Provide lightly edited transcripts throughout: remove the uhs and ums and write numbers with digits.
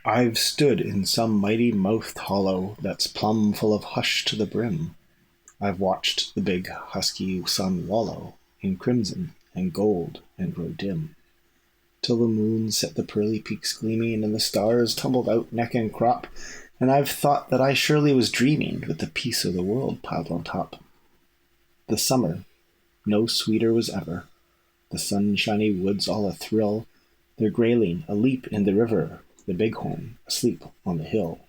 I've stood in some mighty mouthed hollow that's plumb full of hush to the brim. I've watched the big husky sun wallow in crimson and gold and grow dim, till the moon set the pearly peaks gleaming and the stars tumbled out neck and crop, and I've thought that I surely was dreaming with the peace of the world piled on top. The summer, no sweeter was ever, the sunshiny woods all a-thrill, their grayling a-leap in the river, the bighorn asleep on the hill.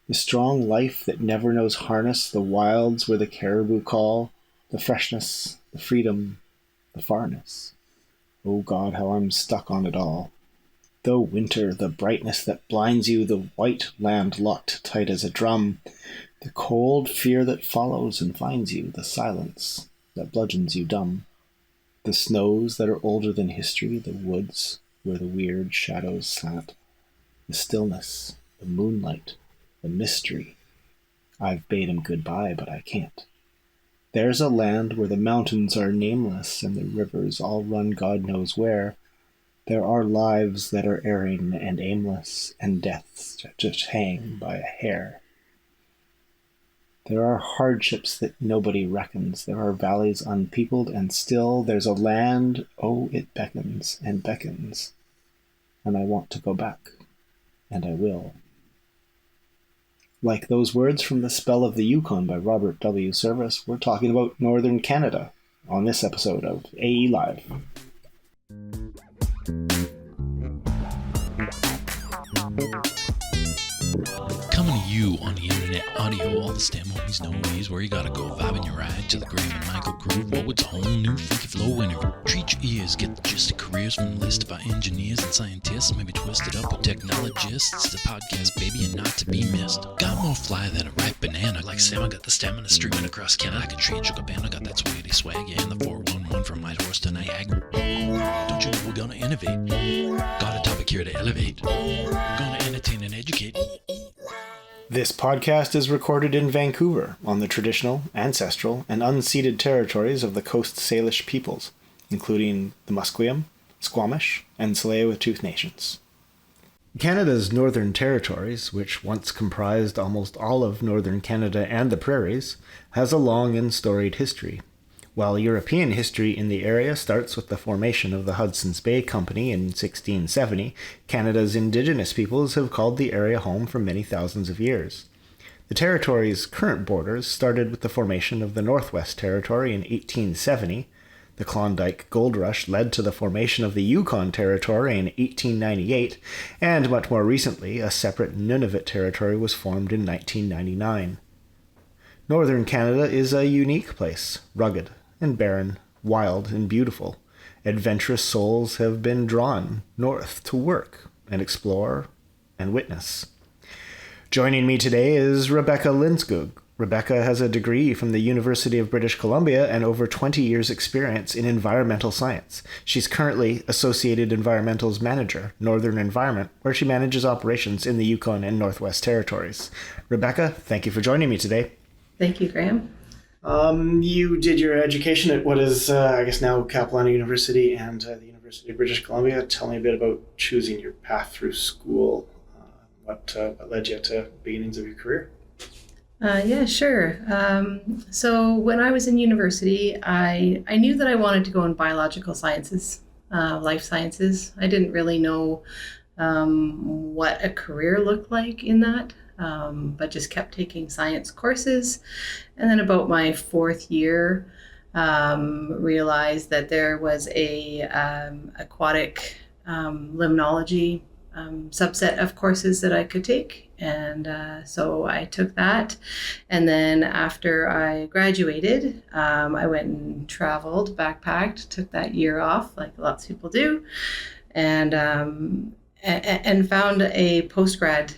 The strong life that never knows harness, the wilds where the caribou call, the freshness, the freedom, the farness. Oh God, how I'm stuck on it all. Though winter, the brightness that blinds you, the white land locked tight as a drum, the cold fear that follows and finds you, the silence that bludgeons you dumb, the snows that are older than history, the woods where the weird shadows slant, the stillness, the moonlight, the mystery. I've bade him goodbye, but I can't. There's a land where the mountains are nameless and the rivers all run God knows where. There are lives that are erring and aimless, and deaths that just hang by a hair. There are hardships that nobody reckons. There are valleys unpeopled, and still there's a land, oh, it beckons and beckons. And I want to go back, and I will. Like those words from The Spell of the Yukon by Robert W. Service, we're talking about Northern Canada on this episode of AE Live. Coming to you on the internet audio, all the STEM homies know he's where you gotta go, vibing your ride to the Graham and Michael groove. Whoa, it's a whole new funky flow interview. Treat your ears, get the gist of careers from a list of our engineers and scientists, maybe twisted up with technologists. It's a podcast, baby, and not to be missed. Got more fly than a ripe banana, like Sam, I got the stamina streaming across Canada. I can treat sugar band, I got that sweetie swag, yeah, and the 411 from my horse to Niagara. Don't you know we're gonna innovate? Got a topic here to elevate. We're gonna entertain and educate. This podcast is recorded in Vancouver on the traditional, ancestral, and unceded territories of the Coast Salish peoples, including the Musqueam, Squamish, and Tsleil-Waututh nations. Canada's Northern Territories, which once comprised almost all of northern Canada and the prairies, has a long and storied history. While European history in the area starts with the formation of the Hudson's Bay Company in 1670, Canada's Indigenous peoples have called the area home for many thousands of years. The territory's current borders started with the formation of the Northwest Territory in 1870. The Klondike Gold Rush led to the formation of the Yukon Territory in 1898, and much more recently, a separate Nunavut Territory was formed in 1999. Northern Canada is a unique place, rugged and barren, wild and beautiful. Adventurous souls have been drawn north to work and explore and witness. Joining me today is Rebekka Lindskoog. Rebekka has a degree from the University of British Columbia and over 20 years' experience in environmental science. She's currently Associated Environmentals Manager, Northern Environment, where she manages operations in the Yukon and Northwest Territories. Rebekka, thank you for joining me today. Thank you, Graham. You did your education at what is, I guess now Capilano University and the University of British Columbia. Tell me a bit about choosing your path through school. What led you to beginnings of your career? Yeah, sure. So when I was in university, I knew that I wanted to go in biological sciences, life sciences. I didn't really know what a career looked like in that. But just kept taking science courses. And then about my fourth year, realized that there was a aquatic limnology subset of courses that I could take. And so I took that. And then after I graduated, I went and traveled, backpacked, took that year off, like lots of people do, and found a postgrad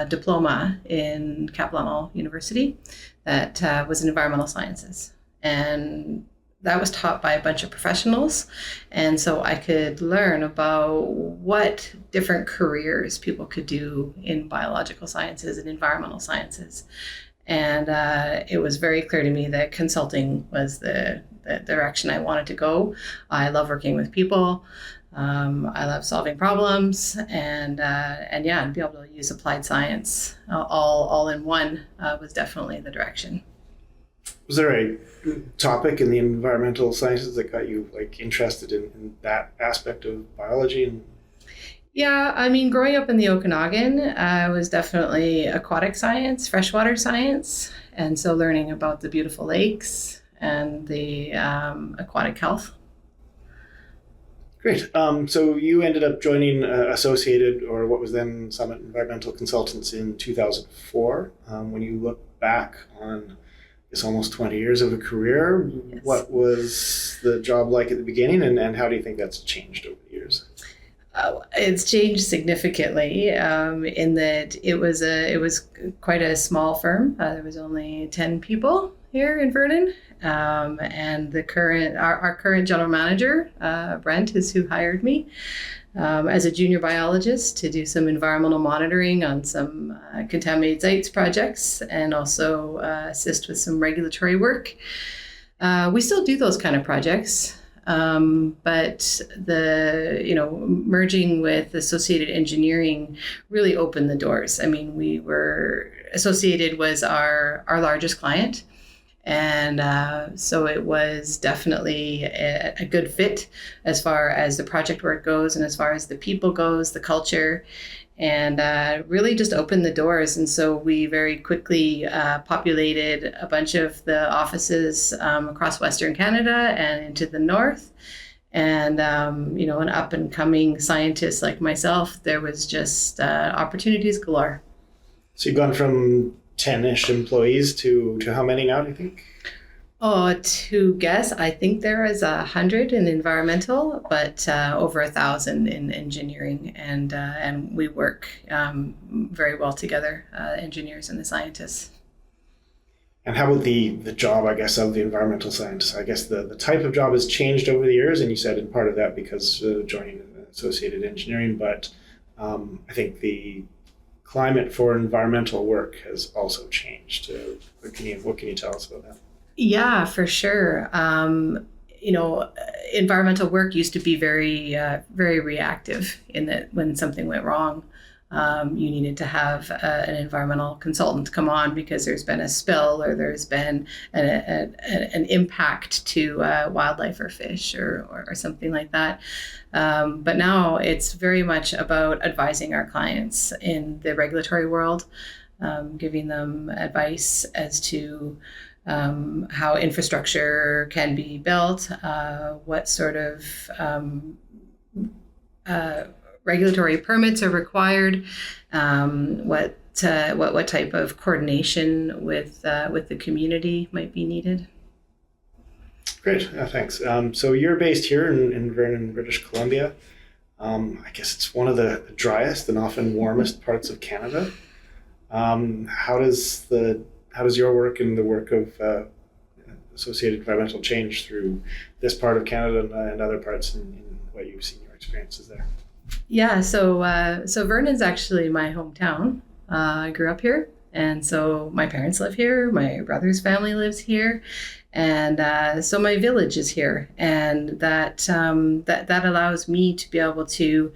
diploma in Capilano University that was in environmental sciences. And that was taught by a bunch of professionals. And so I could learn about what different careers people could do in biological sciences and environmental sciences. And it was very clear to me that consulting was the direction I wanted to go. I love working with people. I love solving problems, and be able to use applied science all in one was definitely the direction. Was there a topic in the environmental sciences that got you interested in that aspect of biology? And Yeah, I mean, growing up in the Okanagan, was definitely aquatic science, freshwater science, and so learning about the beautiful lakes and the aquatic health. Great. So you ended up joining Associated, or what was then Summit Environmental Consultants, in 2004. When you look back on this almost 20 years of a career, Yes. what was the job like at the beginning, and how do you think that's changed over the years? It's changed significantly in that it was quite a small firm. There was only 10 people here in Vernon, and our current general manager, Brent, is who hired me as a junior biologist to do some environmental monitoring on some contaminated sites projects, and also assist with some regulatory work. We still do those kind of projects. But merging with Associated Engineering really opened the doors. I mean, Associated was our largest client. And so it was definitely a good fit as far as the project work goes, and as far as the people goes, the culture, and really just opened the doors. And so we very quickly populated a bunch of the offices across Western Canada and into the north. And, an up and coming scientist like myself, there was just opportunities galore. So you've gone from 10-ish employees to how many now, do you think? Oh, to guess, I think there is 100 in environmental, but over 1,000 in engineering, and we work very well together, engineers and the scientists. And how about the job, I guess, of the environmental scientist? I guess the type of job has changed over the years, and you said in part of that because joining Associated Engineering, but I think the climate for environmental work has also changed. What can you tell us about that? Yeah, for sure. Environmental work used to be very, very reactive in that when something went wrong, you needed to have an environmental consultant come on because there's been a spill or there's been an impact to wildlife or fish or something like that. But now it's very much about advising our clients in the regulatory world, giving them advice as to how infrastructure can be built, what sort of regulatory permits are required, what type of coordination with the community might be needed. Great, thanks. So you're based here in Vernon, British Columbia. I guess it's one of the driest and often warmest parts of Canada. How does your work and the work of Associated Environmental change through this part of Canada and other parts in what you've seen, your experiences there? Yeah, so Vernon's actually my hometown. I grew up here, and so my parents live here. My brother's family lives here, and so my village is here, and that allows me to be able to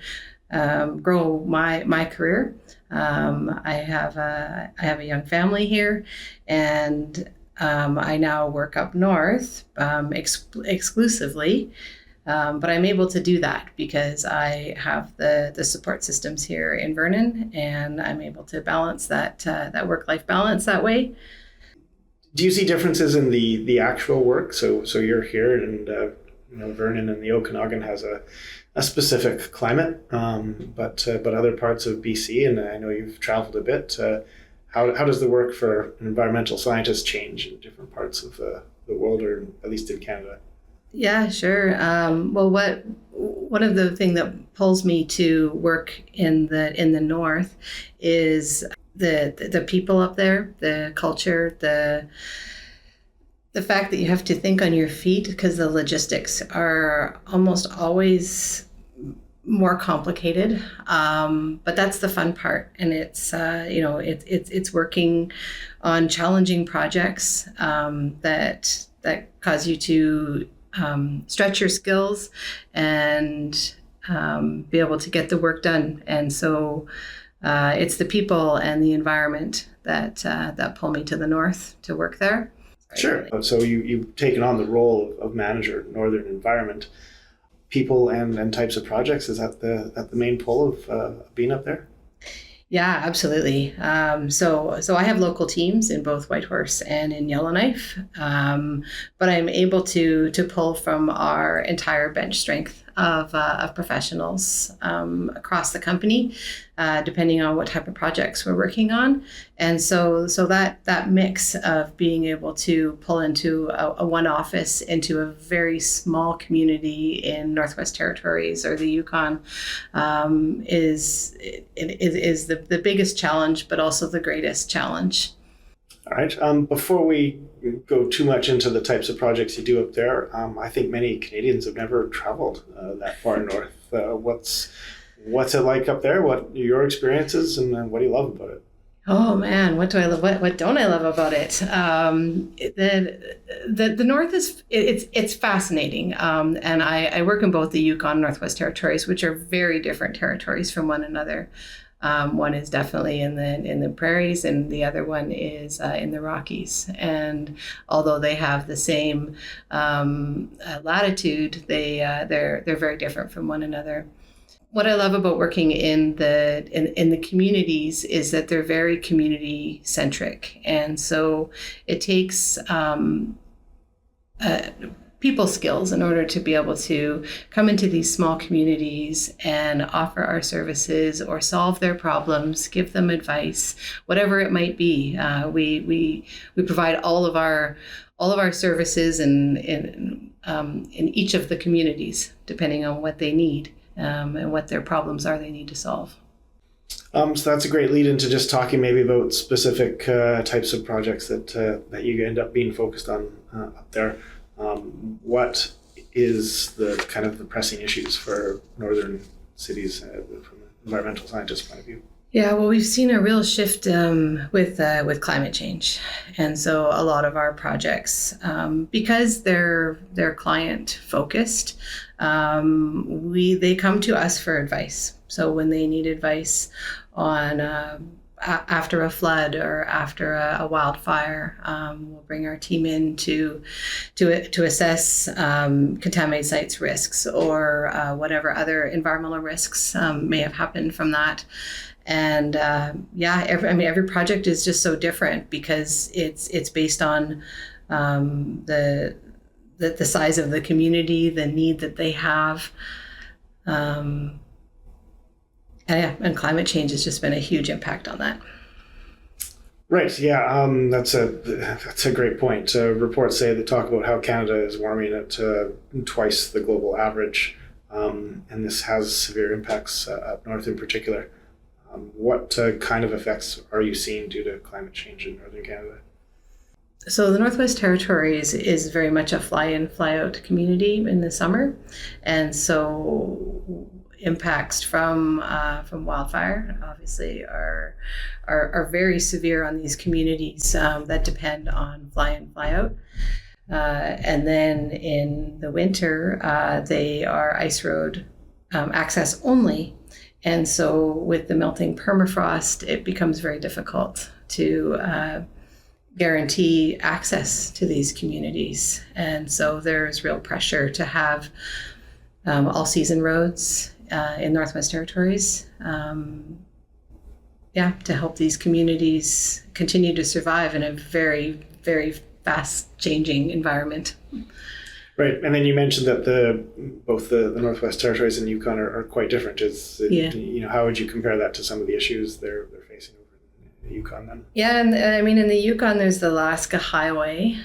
grow my career. I have a young family here, and I now work up north exclusively. But I'm able to do that because I have the support systems here in Vernon, and I'm able to balance that work-life balance that way. Do you see differences in the actual work? So you're here, and Vernon and the Okanagan has a specific climate, but other parts of BC, and I know you've traveled a bit. How does the work for an environmental scientist change in different parts of the world, or at least in Canada? Yeah, sure. Well, one of the things that pulls me to work in the north is the people up there, the culture, the fact that you have to think on your feet because the logistics are almost always more complicated. But that's the fun part, and it's working on challenging projects that cause you to stretch your skills and be able to get the work done. And so it's the people and the environment that pull me to the north to work there. Sure. So you've taken on the role of manager, Northern Environment. People and types of projects, is that the main pull of being up there? Yeah, absolutely. So I have local teams in both Whitehorse and in Yellowknife, but I'm able to pull from our entire bench strength of professionals across the company, depending on what type of projects we're working on. And so that mix of being able to pull into a one office into a very small community in Northwest Territories or the Yukon is the biggest challenge, but also the greatest challenge. All right. Before we go too much into the types of projects you do up there, I think many Canadians have never traveled that far north. What's it like up there? What are your experiences, and what do you love about it? Oh man, what do I love? What don't I love about it? The North it's fascinating, and I work in both the Yukon and Northwest Territories, which are very different territories from one another. One is definitely in the prairies, and the other one is in the Rockies. And although they have the same latitude, they're very different from one another. What I love about working in the communities is that they're very community centric, and so it takes people skills in order to be able to come into these small communities and offer our services or solve their problems, give them advice, whatever it might be. We provide all of our services in each of the communities, depending on what they need and what their problems are they need to solve. So that's a great lead into just talking maybe about specific types of projects that you end up being focused on up there. What is the kind of the pressing issues for northern cities from an environmental scientist point of view? Yeah, well, we've seen a real shift with climate change, and so a lot of our projects, because they're client focused, they come to us for advice. So when they need advice on after a flood or after a wildfire, we'll bring our team in to assess contaminated sites risks or whatever other environmental risks may have happened from that. And every project is just so different because it's based on the size of the community, the need that they have. And climate change has just been a huge impact on that. Right. Yeah. That's a great point. Reports say that talk about how Canada is warming at twice the global average, and this has severe impacts up north in particular. What kind of effects are you seeing due to climate change in northern Canada? So the Northwest Territories is very much a fly-in, fly-out community in the summer, and so impacts from wildfire obviously are very severe on these communities that depend on fly-in, fly-out. And then in the winter, they are ice road access only. And so with the melting permafrost, it becomes very difficult to guarantee access to these communities. And so there's real pressure to have all-season roads in Northwest Territories, to help these communities continue to survive in a very, very fast-changing environment. Right, and then you mentioned that both the Northwest Territories and Yukon are quite different. How would you compare that to some of the issues they're facing over in the Yukon then? Yeah, and I mean in the Yukon there's the Alaska Highway,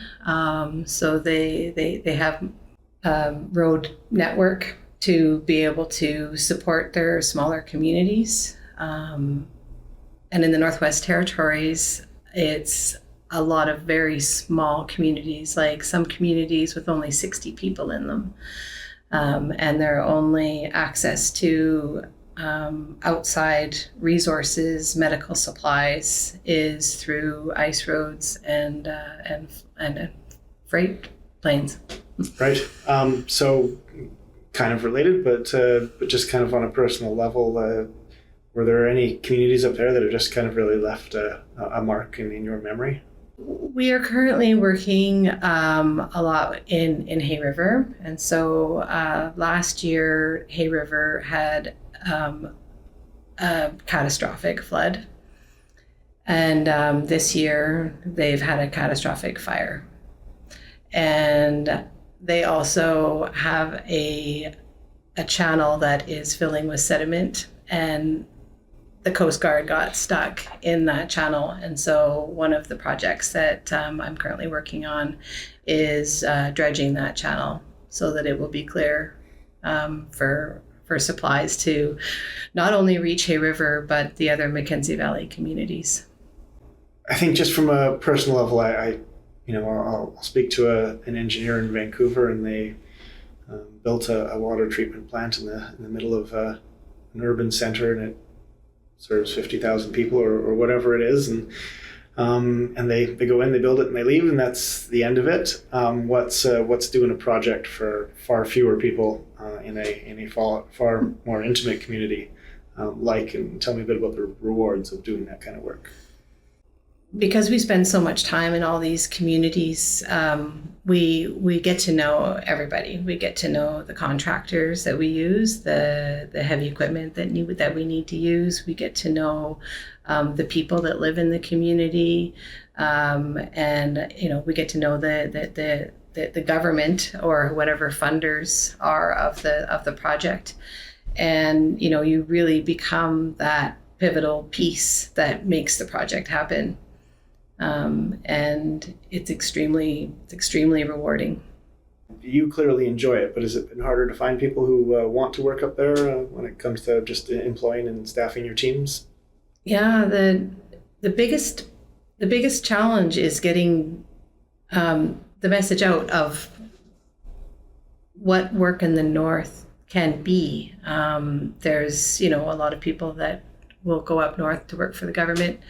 so they have a road network to be able to support their smaller communities, and in the Northwest Territories it's a lot of very small communities, like some communities with only 60 people in them. And their only access to outside resources, medical supplies, is through ice roads and freight planes. Right. So kind of related, but just kind of on a personal level, were there any communities up there that have just kind of really left a mark in your memory? We are currently working a lot in Hay River. And so last year, Hay River had a catastrophic flood. And this year, they've had a catastrophic fire. And they also have a channel that is filling with sediment, and the Coast Guard got stuck in that channel. And so one of the projects that I'm currently working on is dredging that channel so that it will be clear for supplies to not only reach Hay River, but the other Mackenzie Valley communities. I think just from a personal level, I'll speak to an engineer in Vancouver, and they built a water treatment plant in the middle of an urban center, and it serves 50,000 people or whatever it is, and they go in, they build it, and they leave, and that's the end of it. What's doing a project for far fewer people in a far more intimate community like, and tell me a bit about the rewards of doing that kind of work. Because we spend so much time in all these communities, we get to know everybody. We get to know the contractors that we use, the heavy equipment that we need to use. We get to know the people that live in the community, and we get to know the government or whatever funders are of the project, and you really become that pivotal piece that makes the project happen. And it's extremely rewarding. You clearly enjoy it, but has it been harder to find people who want to work up there when it comes to just employing and staffing your teams? Yeah, the biggest challenge is getting the message out of what work in the north can be. There's a lot of people that will go up north to work for the government,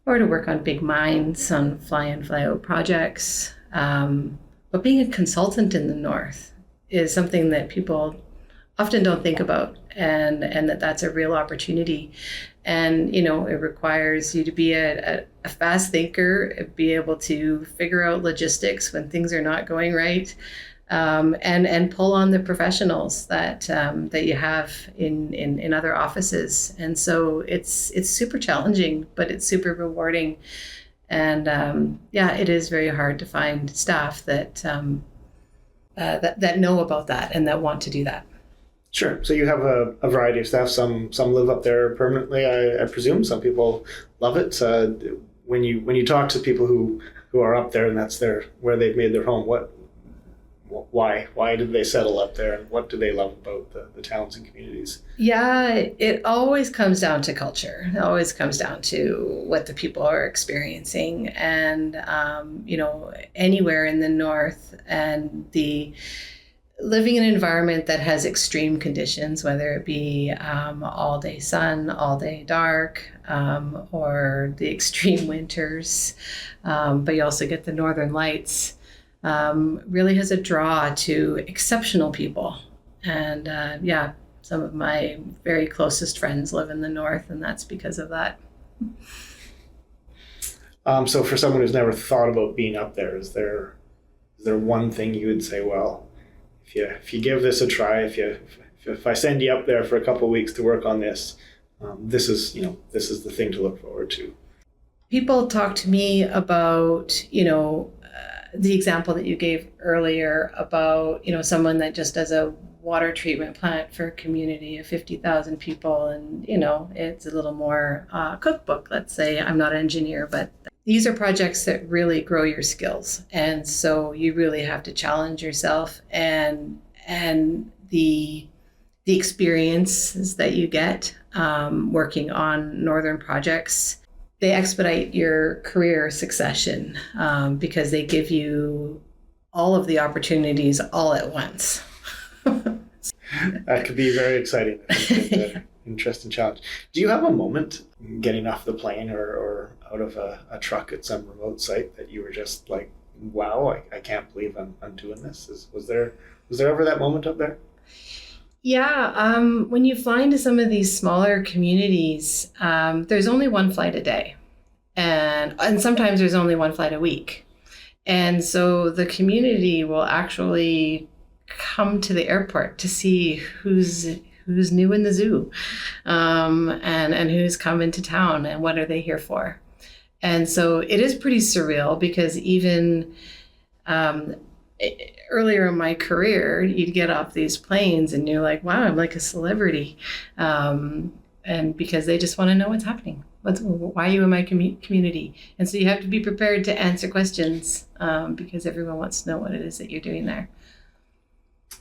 or to work on big mines, on fly-in, fly-out projects. But being a consultant in the north is something that people often don't think about, and that's a real opportunity. And, it requires you to be a fast thinker, be able to figure out logistics when things are not going right, and pull on the professionals that you have in other offices. And so it's super challenging, but it's super rewarding. And it is very hard to find staff that know about that and that want to do that. Sure. So you have a variety of staff. Some live up there permanently, I presume. Some people love it. When you talk to people who are up there and that's where they've made their home, why did they settle up there, and what do they love about the towns and communities? Yeah, it always comes down to culture. It always comes down to what the people are experiencing, and anywhere in the north, and the living in an environment that has extreme conditions, whether it be all day sun, all day dark, or the extreme winters, but you also get the northern lights. Really has a draw to exceptional people. And some of my very closest friends live in the north, and that's because of that. So for someone who's never thought about being up there, is there one thing you would say, well, if you give this a try, if I send you up there for a couple of weeks to work on this, this is the thing to look forward to? People talk to me about, the example that you gave earlier about, someone that just does a water treatment plant for a community of 50,000 people, and, it's a little more cookbook, let's say. I'm not an engineer, but these are projects that really grow your skills. And so you really have to challenge yourself, and the experiences that you get working on northern projects, they expedite your career succession because they give you all of the opportunities all at once. That could be very exciting. An interesting challenge. Do you have a moment getting off the plane or out of a truck at some remote site that you were just like, wow, I can't believe I'm doing this? Was there ever that moment up there? Yeah, when you fly into some of these smaller communities, there's only one flight a day, and sometimes there's only one flight a week. And so the community will actually come to the airport to see who's new in the zoo, and who's come into town and what are they here for. And so it is pretty surreal because even um, earlier in my career, you'd get off these planes and you're like, wow, I'm like a celebrity. And because they just want to know what's happening. Why are you in my community? And so you have to be prepared to answer questions because everyone wants to know what it is that you're doing there.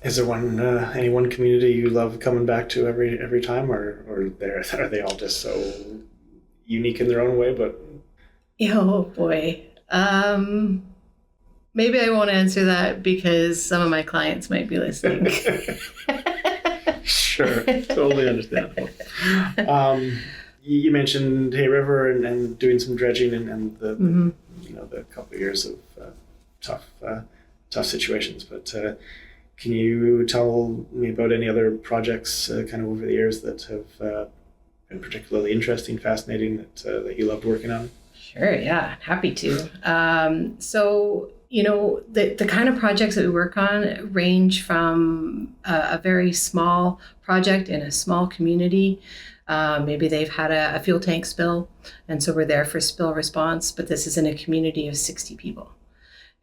Is there any one community you love coming back to every time, or are they all just so unique in their own way? But oh boy, maybe I won't answer that because some of my clients might be listening. Sure, totally understandable. You mentioned Hay River and doing some dredging and the the couple of years of tough situations, but. Can you tell me about any other projects kind of over the years that have been particularly interesting, fascinating, that you loved working on? Sure, yeah, happy to. So, the kind of projects that we work on range from a very small project in a small community. Maybe they've had a fuel tank spill, and so we're there for spill response, but this is in a community of 60 people.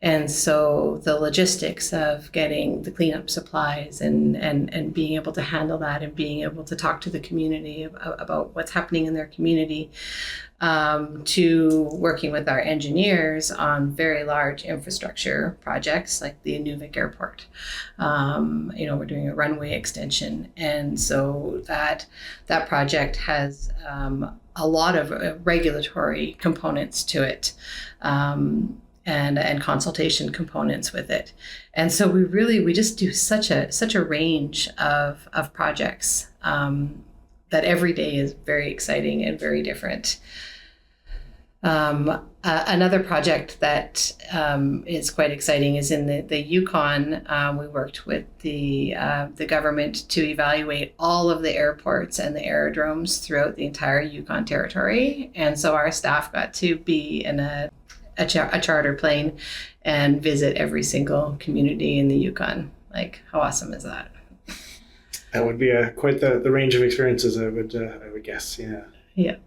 And so the logistics of getting the cleanup supplies and being able to handle that and being able to talk to the community about what's happening in their community, to working with our engineers on very large infrastructure projects like the Inuvik Airport. We're doing a runway extension. And so that project has a lot of regulatory components to it. And consultation components with it. And so we just do such a range of projects that every day is very exciting and very different. Another project that is quite exciting is in the Yukon. We worked with the government to evaluate all of the airports and the aerodromes throughout the entire Yukon territory. And so our staff got to be in a charter plane and visit every single community in the Yukon. Like, how awesome is that? That would be quite the range of experiences, I would guess. Yeah. Yeah.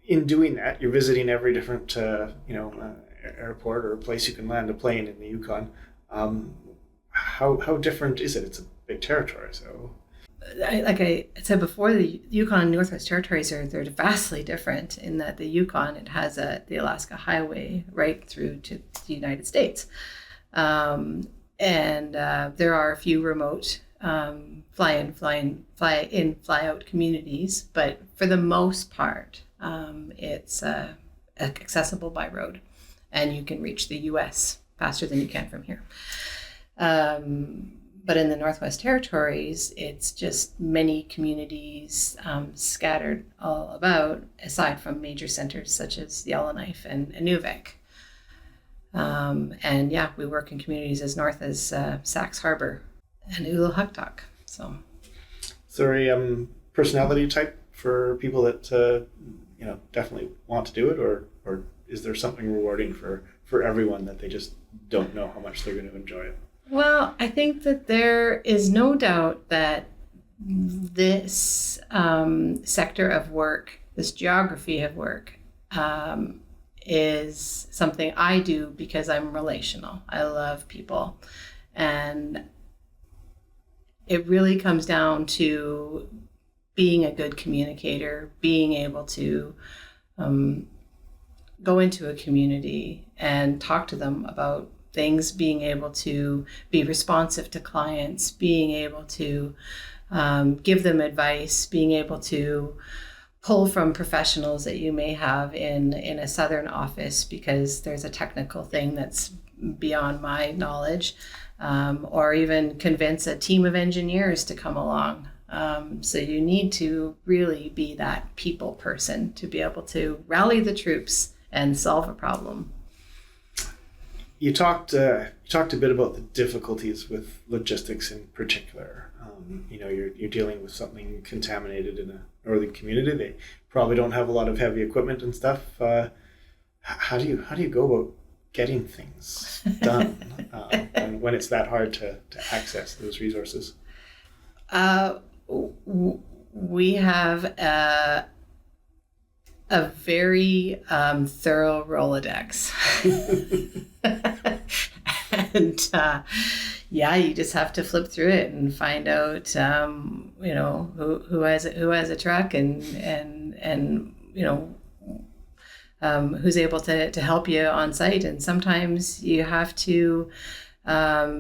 In doing that, you're visiting every different airport or place you can land a plane in the Yukon. How different is it? It's a big territory, so. Like I said before, the Yukon and Northwest Territories they're vastly different in that the Yukon, it has the Alaska Highway right through to the United States. And there are a few remote fly in, fly out communities, but for the most part, it's accessible by road, and you can reach the U.S. faster than you can from here. But in the Northwest Territories, it's just many communities scattered all about, aside from major centers such as Yellowknife and Inuvik. And yeah, we work in communities as north as Sax Harbor and Uluhuktuk. So, is there a personality type for people that definitely want to do it, or is there something rewarding for everyone that they just don't know how much they're going to enjoy it? Well, I think that there is no doubt that this sector of work, this geography of work, is something I do because I'm relational. I love people. And it really comes down to being a good communicator, being able to go into a community and talk to them about things, being able to be responsive to clients, being able to give them advice, being able to pull from professionals that you may have in a southern office because there's a technical thing that's beyond my knowledge, or even convince a team of engineers to come along. So you need to really be that people person to be able to rally the troops and solve a problem. You talked a bit about the difficulties with logistics in particular. You're dealing with something contaminated in a northern community. They probably don't have a lot of heavy equipment and stuff. How do you go about getting things done and when it's that hard to access those resources? We have a very thorough Rolodex. And you just have to flip through it and find out who has a truck and who's able to help you on site. And sometimes you have to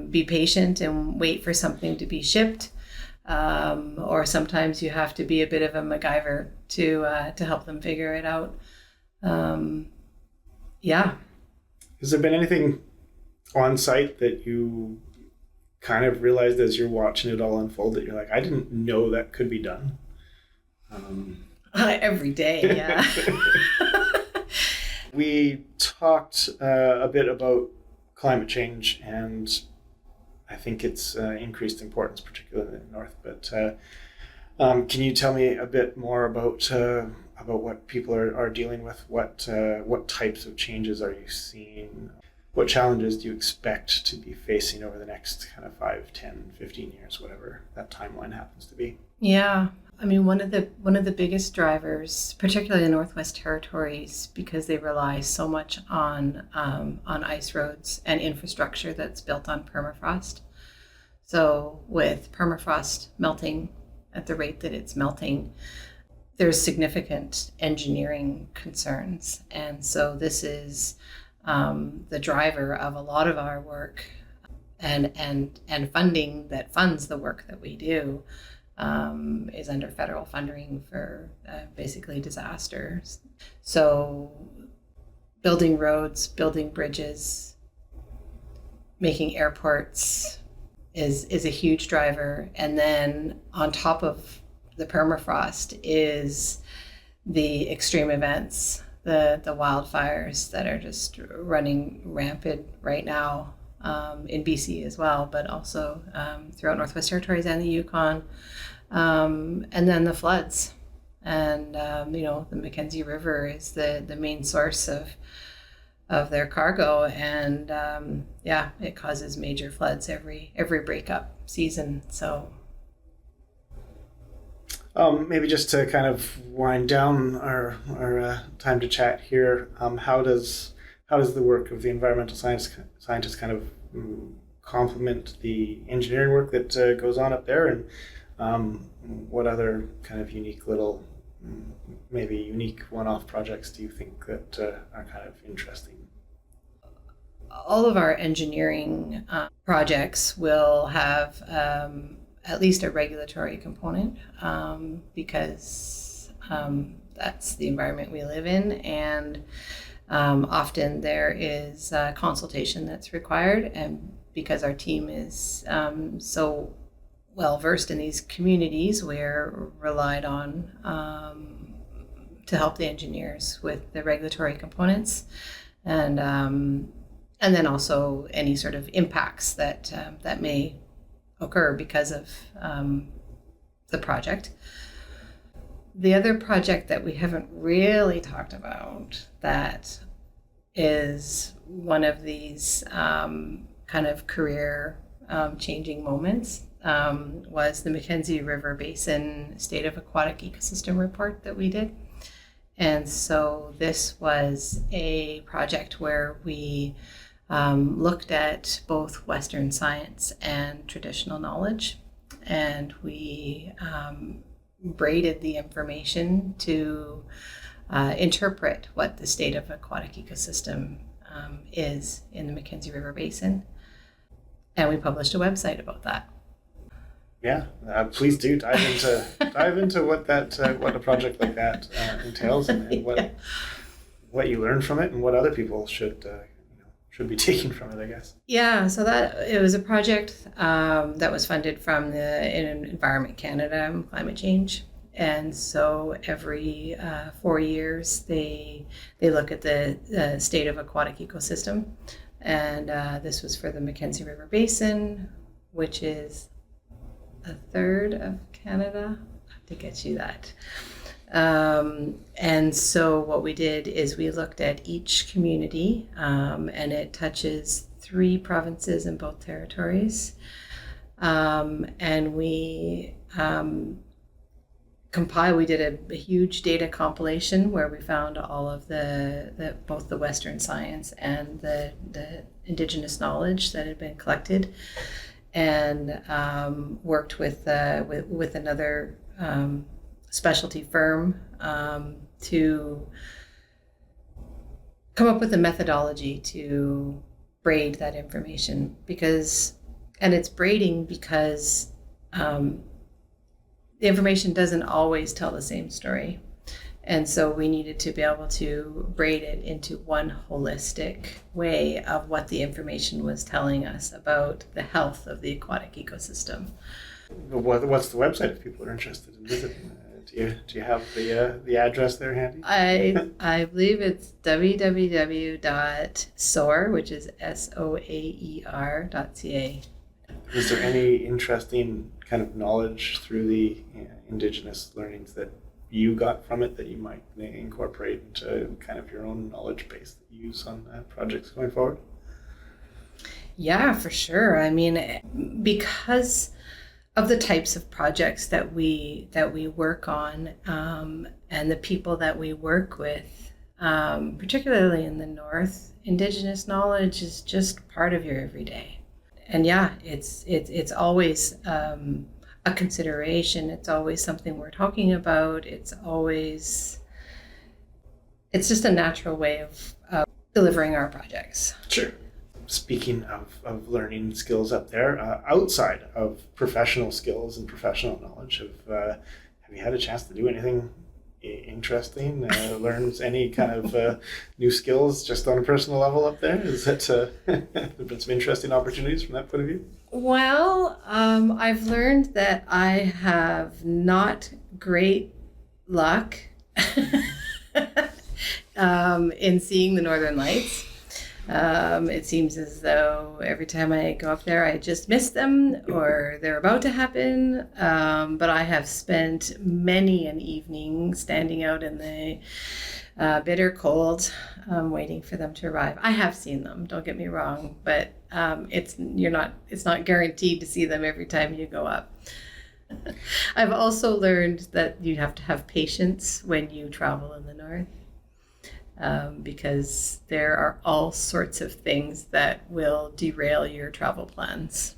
be patient and wait for something to be shipped. Or sometimes you have to be a bit of a MacGyver to help them figure it out. Has there been anything on site that you kind of realized as you're watching it all unfold that you're like, I didn't know that could be done? Every day, yeah. We talked a bit about climate change, and I think it's increased importance, particularly in the north. But can you tell me a bit more about what people are dealing with? What types of changes are you seeing? What challenges do you expect to be facing over the next kind of 5, 10, 15 years, whatever that timeline happens to be? Yeah. I mean, one of the biggest drivers, particularly in the Northwest Territories, because they rely so much on ice roads and infrastructure that's built on permafrost. So with permafrost melting at the rate that it's melting, there's significant engineering concerns. And so this is the driver of a lot of our work and funding that funds the work that we do. Is under federal funding for basically disasters. So building roads, building bridges, making airports is a huge driver. And then on top of the permafrost is the extreme events, the wildfires that are just running rampant right now in BC as well, but also throughout Northwest Territories and the Yukon. And then the floods. And, the Mackenzie River is the main source of their cargo. And, it causes major floods every breakup season. So maybe just to kind of wind down our time to chat here, how does the work of the environmental scientists kind of complement the engineering work that goes on up there, and what other kind of unique little, maybe unique one-off projects do you think that are kind of interesting? All of our engineering projects will have at least a regulatory component because that's the environment we live in, and often there is consultation that's required, and because our team is so well versed in these communities, we're relied on to help the engineers with the regulatory components, and then also any sort of impacts that may occur because of the project. The other project that we haven't really talked about that is one of these kind of career changing moments was the Mackenzie River Basin State of Aquatic Ecosystem report that we did. And so this was a project where we looked at both Western science and traditional knowledge, and we braided the information to interpret what the state of aquatic ecosystem is in the Mackenzie River Basin. And we published a website about that. Yeah, please do dive into what a project like that entails, and what you learn from it, and what other people should be taking from it, I guess. Yeah, so it was a project that was funded from the Environment Canada Climate Change, and so every 4 years they look at the state of aquatic ecosystem, And this was for the Mackenzie River Basin, which is a third of Canada. I have to get you that. And so what we did is we looked at each community, and it touches 3 provinces and both territories. And we we did a huge data compilation where we found all of both the Western science and the Indigenous knowledge that had been collected, and worked with another specialty firm to come up with a methodology to braid that information, and it's braiding because the information doesn't always tell the same story. And so we needed to be able to braid it into one holistic way of what the information was telling us about the health of the aquatic ecosystem. What's the website if people are interested in visiting? Do you have the address there handy? I believe it's www.soar, which is SOAER.ca. Is there any interesting kind of knowledge through the Indigenous learnings that you got from it that you might incorporate into kind of your own knowledge base that you use on projects going forward? Yeah, for sure. I mean, because of the types of projects that we work on, and the people that we work with, particularly in the North, Indigenous knowledge is just part of your everyday. And yeah, it's always a consideration. It's always something we're talking about. It's just a natural way of delivering our projects. Sure. Speaking of learning skills up there, outside of professional skills and professional knowledge, have you had a chance to do anything interesting? Learn any kind of new skills just on a personal level up there? Is that there have been some interesting opportunities from that point of view? Well, I've learned that I have not great luck in seeing the Northern Lights. It seems as though every time I go up there, I just miss them or they're about to happen. But I have spent many an evening standing out in the bitter cold, waiting for them to arrive. I have seen them, don't get me wrong, but it's not guaranteed to see them every time you go up. I've also learned that you have to have patience when you travel in the North. Because there are all sorts of things that will derail your travel plans.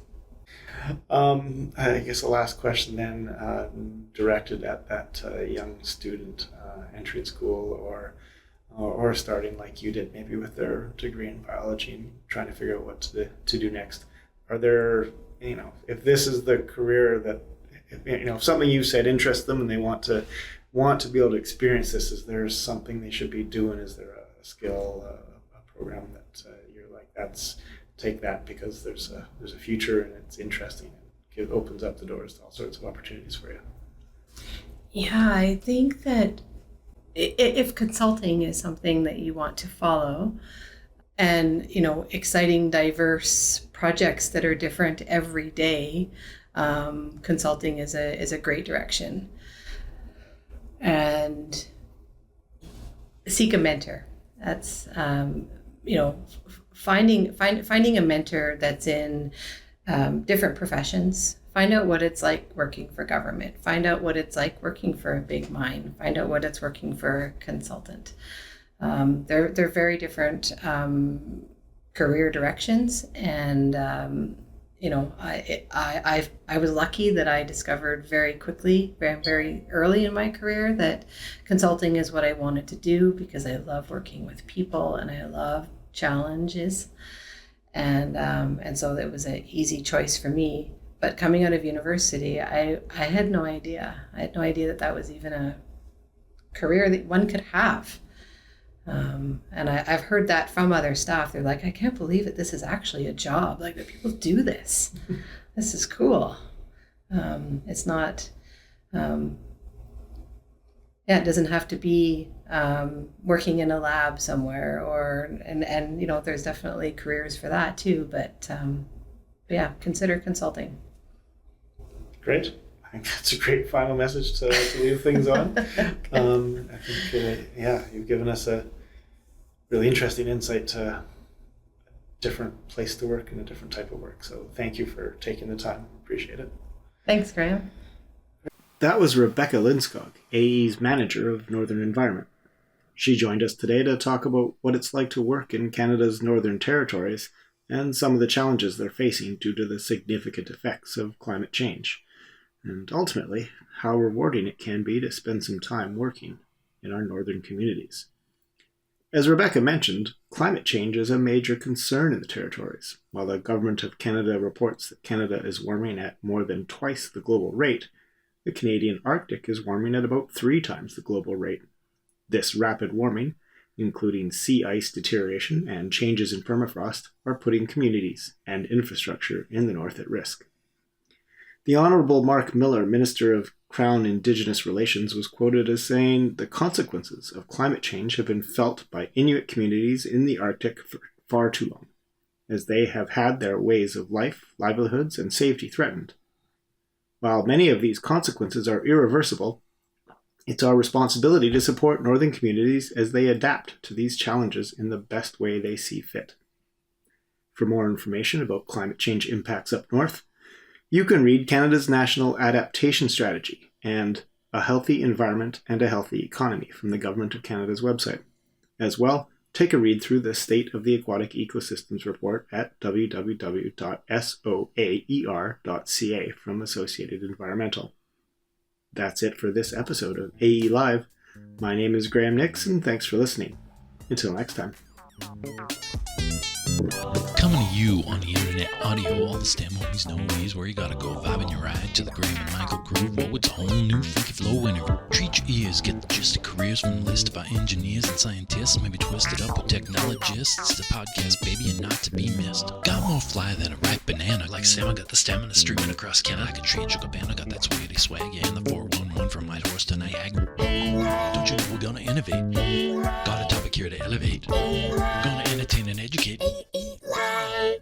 I guess the last question then, directed at that young student entering school or starting like you did, maybe with their degree in biology and trying to figure out what to do next. Are there, if this is the career that, if something you said interests them and they want to be able to experience this, is there something they should be doing? Is there a skill, a program that you're like, take that because there's a future and it's interesting and it opens up the doors to all sorts of opportunities for you? Yeah, I think that if consulting is something that you want to follow, and exciting, diverse projects that are different every day, consulting is a great direction. And seek a mentor. That's finding a mentor that's in different professions. Find out what it's like working for government. Find out what it's like working for a big mine. Find out what it's working for a consultant. They're very different career directions, and I was lucky that I discovered very quickly, very early in my career, that consulting is what I wanted to do because I love working with people and I love challenges, and so it was an easy choice for me. But coming out of university, I had no idea. I had no idea that was even a career that one could have. And I've heard that from other staff. They're like, I can't believe it. This is actually a job. Like, that people do this. This is cool. It's not, it doesn't have to be working in a lab somewhere, and there's definitely careers for that too. But yeah, consider consulting. Great. I think that's a great final message to leave things on. Okay. I think, you've given us a really interesting insight to a different place to work and a different type of work. So thank you for taking the time. Appreciate it. Thanks, Graham. That was Rebekka Lindskoog, AE's manager of Northern Environment. She joined us today to talk about what it's like to work in Canada's Northern Territories and some of the challenges they're facing due to the significant effects of climate change, and ultimately how rewarding it can be to spend some time working in our northern communities. As Rebekka mentioned, climate change is a major concern in the territories. While the Government of Canada reports that Canada is warming at more than twice the global rate, the Canadian Arctic is warming at about 3 times the global rate. This rapid warming, including sea ice deterioration and changes in permafrost, are putting communities and infrastructure in the north at risk. The Honourable Mark Miller, Minister of Crown Indigenous Relations, was quoted as saying, "The consequences of climate change have been felt by Inuit communities in the Arctic for far too long, as they have had their ways of life, livelihoods, and safety threatened. While many of these consequences are irreversible, it's our responsibility to support northern communities as they adapt to these challenges in the best way they see fit." For more information about climate change impacts up north, you can read Canada's National Adaptation Strategy and A Healthy Environment and a Healthy Economy from the Government of Canada's website. As well, take a read through the State of the Aquatic Ecosystems report at www.soaer.ca from Associated Environmental. That's it for this episode of AE Live. My name is Graham Nixon. Thanks for listening. Until next time. Coming to you on the internet audio, all the STEM homies know is where you gotta go vibing your ride to the Graham and Michael groove. Well, it's a whole new funky flow whenever treat your ears, get the gist of careers from the list of our engineers and scientists, maybe twisted up with technologists. The podcast, baby, and not to be missed. Got more fly than a ripe banana, like Sam. I got the stamina streaming across Canada. I can treat sugar band. I got that sweetie swag, yeah, and the 411 from my horse to Niagara. Don't you know we're gonna innovate? Got a topic here to elevate. We're gonna entertain and educate. Live.